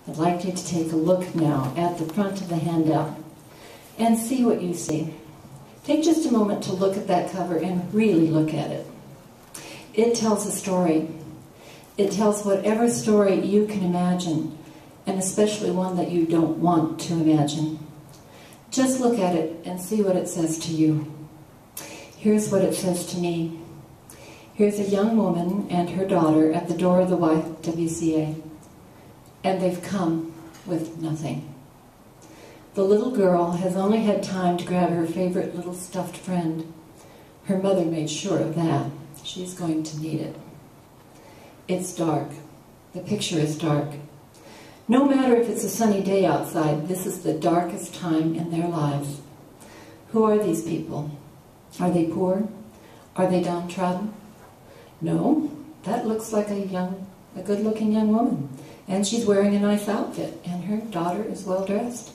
I'd like you to take a look now at the front of the handout and see what you see. Take just a moment to look at that cover and really look at it. It tells a story. It tells whatever story you can imagine, and especially one that you don't want to imagine. Just look at it and see what it says to you. Here's what it says to me. Here's a young woman and her daughter at the door of the YWCA, and they've come with nothing. The little girl has only had time to grab her favorite little stuffed friend. Her mother made sure of that. She's going to need it. It's dark. The picture is dark. No matter if it's a sunny day outside, this is the darkest time in their lives. Who are these people? Are they poor? Are they downtrodden? No, that looks like a good-looking young woman. And she's wearing a nice outfit, and her daughter is well-dressed.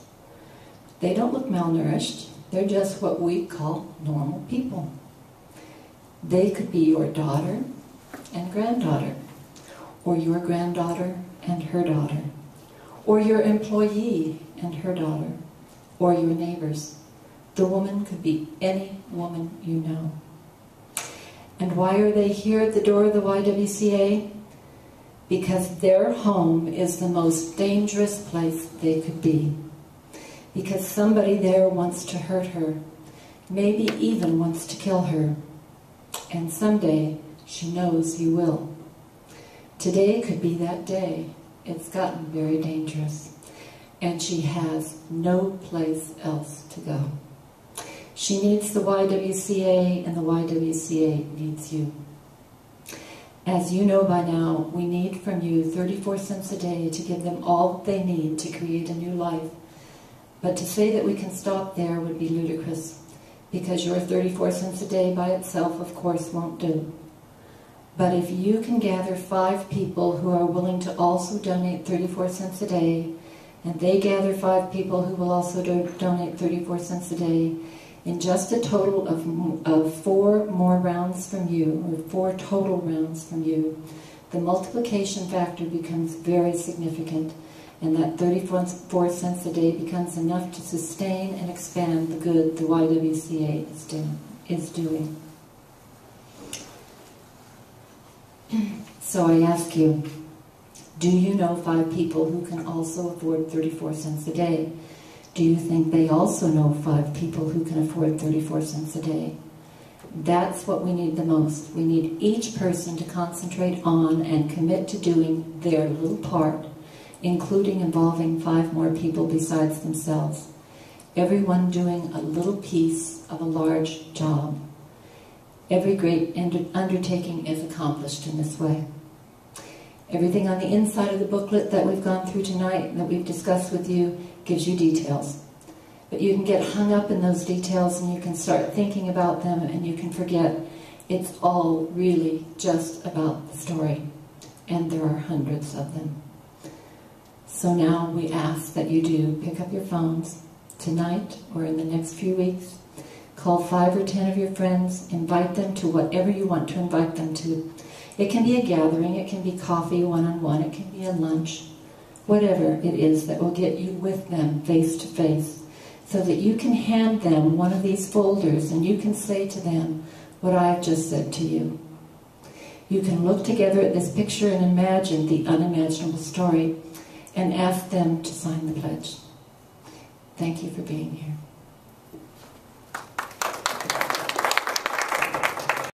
They don't look malnourished. They're just what we call normal people. They could be your daughter and granddaughter, or your granddaughter and her daughter, or your employee and her daughter, or your neighbors. The woman could be any woman you know. And why are they here at the door of the YWCA? Because their home is the most dangerous place they could be. Because somebody there wants to hurt her, maybe even wants to kill her. And someday she knows you will. Today could be that day. It's gotten very dangerous. And she has no place else to go. She needs the YWCA, and the YWCA needs you. As you know by now, we need from you 34 cents a day to give them all they need to create a new life. But to say that we can stop there would be ludicrous, because your 34 cents a day by itself, of course, won't do. But if you can gather 5 people who are willing to also donate 34 cents a day, and they gather 5 people who will also donate 34 cents a day, in just a total of 4 more rounds from you, or 4 total rounds from you, the multiplication factor becomes very significant, and that 34 cents a day becomes enough to sustain and expand the good the YWCA is doing. So I ask you, do you know 5 people who can also afford 34 cents a day? Do you think they also know 5 people who can afford 34 cents a day? That's what we need the most. We need each person to concentrate on and commit to doing their little part, including involving 5 more people besides themselves. Everyone doing a little piece of a large job. Every great undertaking is accomplished in this way. Everything on the inside of the booklet that we've gone through tonight and that we've discussed with you gives you details. But you can get hung up in those details and you can start thinking about them and you can forget it's all really just about the story. And there are hundreds of them. So now we ask that you do pick up your phones tonight or in the next few weeks. Call 5 or 10 of your friends, invite them to whatever you want to invite them to. It can be a gathering, it can be coffee one-on-one, it can be a lunch, whatever it is that will get you with them face to face, so that you can hand them one of these folders and you can say to them what I've just said to you. You can look together at this picture and imagine the unimaginable story and ask them to sign the pledge. Thank you for being here.